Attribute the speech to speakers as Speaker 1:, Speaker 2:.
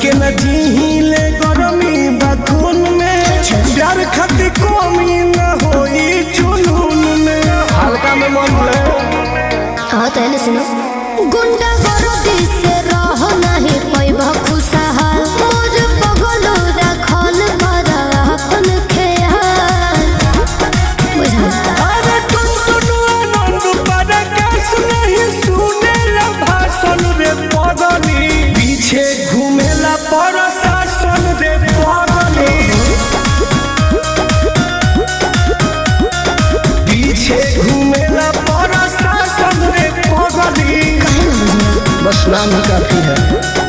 Speaker 1: के न जीले गरमी बखून में प्यार खातिर कमी न होई जुनून में हल्का में मन ले।
Speaker 2: हाँ तो है सुनो गुंडा गर्दी से रह नहीं पैबा खुशहाल मोर पगलो रखल कर अपन ख्याल बुझा।
Speaker 1: अरे टुनटुन आनंद पर कैस नहीं सुने ला भाषण रे पगली पीछे घूमेला प्रशासन रे पगली पीछे घूमेला प्रशासन रे पगली बस नाम ही काफी है।